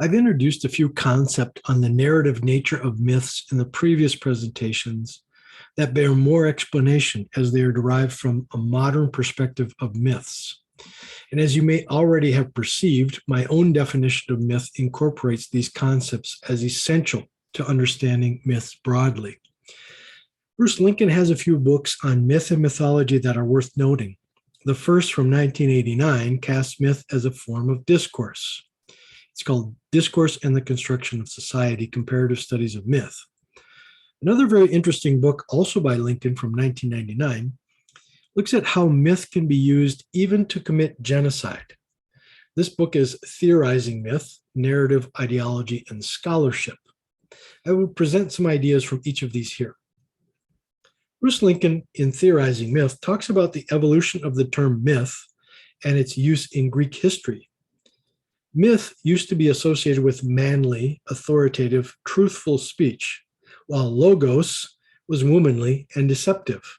I've introduced a few concepts on the narrative nature of myths in the previous presentations that bear more explanation as they are derived from a modern perspective of myths. And as you may already have perceived, my own definition of myth incorporates these concepts as essential to understanding myths broadly. Bruce Lincoln has a few books on myth and mythology that are worth noting. The first, from 1989, casts myth as a form of discourse. It's called Discourse and the Construction of Society, Comparative Studies of Myth. Another very interesting book, also by Lincoln from 1999, looks at how myth can be used even to commit genocide. This book is Theorizing Myth, Narrative, Ideology, and Scholarship. I will present some ideas from each of these here. Bruce Lincoln, in Theorizing Myth, talks about the evolution of the term myth and its use in Greek history. Myth used to be associated with manly, authoritative, truthful speech, while logos was womanly and deceptive.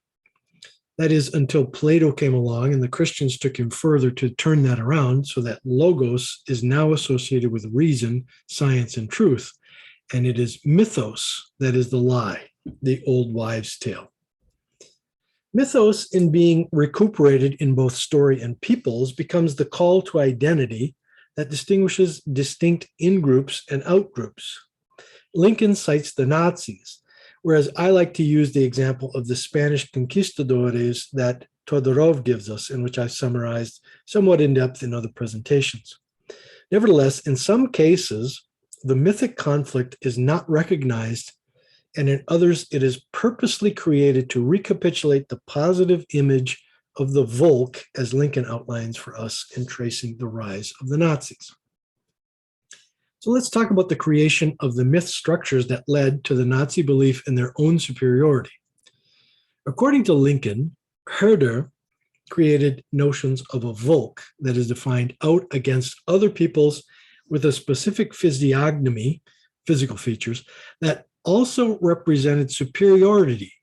That is, until Plato came along and the Christians took him further to turn that around so that logos is now associated with reason, science, and truth, and it is mythos that is the lie, the old wives' tale. Mythos, in being recuperated in both story and peoples, becomes the call to identity that distinguishes distinct in-groups and out-groups. Lincoln cites the Nazis, whereas I like to use the example of the Spanish conquistadores that Todorov gives us, in which I summarized somewhat in depth in other presentations. Nevertheless, in some cases, the mythic conflict is not recognized, and in others, it is purposely created to recapitulate the positive image of the Volk, as Lincoln outlines for us in tracing the rise of the Nazis. So let's talk about the creation of the myth structures that led to the Nazi belief in their own superiority. According to Lincoln, Herder created notions of a Volk that is defined out against other peoples with a specific physiognomy, physical features, that also represented superiority,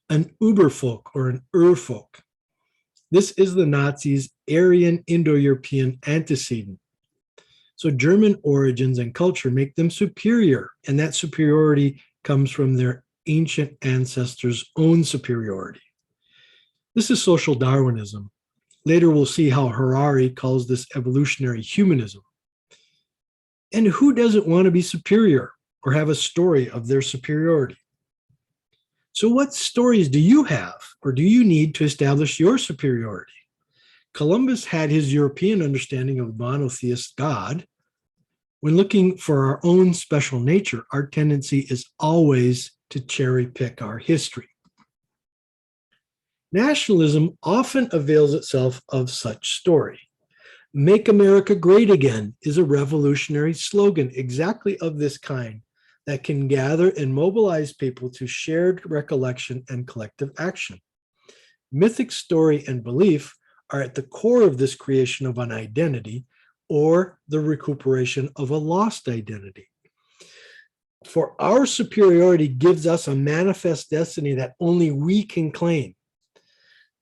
an Übervolk or an Urvolk. This is the Nazis' Aryan Indo-European antecedent. So German origins and culture make them superior, and that superiority comes from their ancient ancestors' own superiority. This is social Darwinism. Later we'll see how Harari calls this evolutionary humanism. And who doesn't want to be superior or have a story of their superiority? So what stories do you have or do you need to establish your superiority? Columbus had his European understanding of monotheist God. When looking for our own special nature, our tendency is always to cherry pick our history. Nationalism often avails itself of such story. Make America Great Again is a revolutionary slogan exactly of this kind that can gather and mobilize people to shared recollection and collective action. Mythic story and belief are at the core of this creation of an identity or the recuperation of a lost identity. For our superiority gives us a manifest destiny that only we can claim.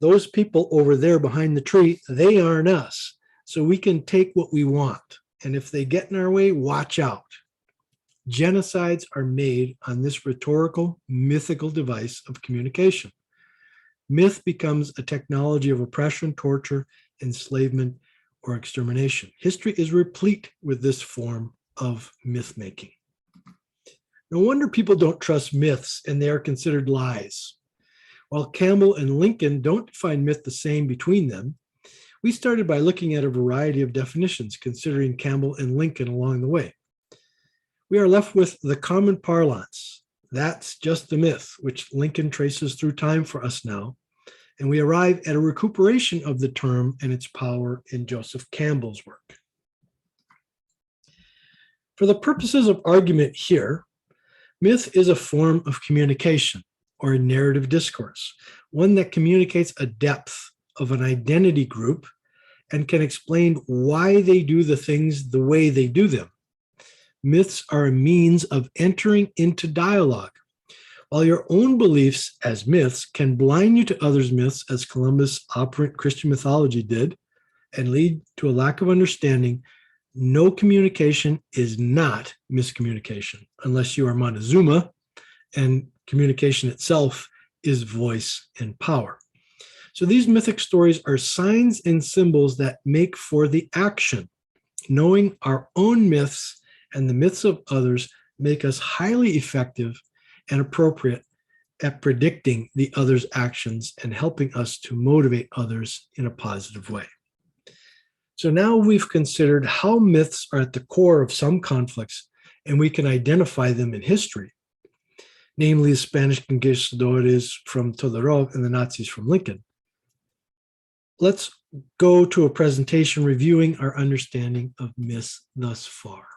Those people over there behind the tree, they aren't us. So we can take what we want. And if they get in our way, watch out. Genocides are made on this rhetorical, mythical device of communication. Myth becomes a technology of oppression, torture, enslavement, or extermination. History is replete with this form of myth-making. No wonder people don't trust myths and they are considered lies. While Campbell and Lincoln don't define myth the same between them, we started by looking at a variety of definitions, considering Campbell and Lincoln along the way. We are left with the common parlance. That's just the myth, which Lincoln traces through time for us now. And we arrive at a recuperation of the term and its power in Joseph Campbell's work. For the purposes of argument here, myth is a form of communication or a narrative discourse, one that communicates a depth of an identity group and can explain why they do the things the way they do them. Myths are a means of entering into dialogue. While your own beliefs as myths can blind you to others' myths, as Columbus' operant Christian mythology did, and lead to a lack of understanding, No communication is not miscommunication unless you are Montezuma, and communication itself is voice and power. So these mythic stories are signs and symbols that make for the action. Knowing our own myths and the myths of others make us highly effective and appropriate at predicting the other's actions and helping us to motivate others in a positive way. So now we've considered how myths are at the core of some conflicts, and we can identify them in history, namely the Spanish conquistadores from Todorov and the Nazis from Lincoln. Let's go to a presentation reviewing our understanding of myths thus far.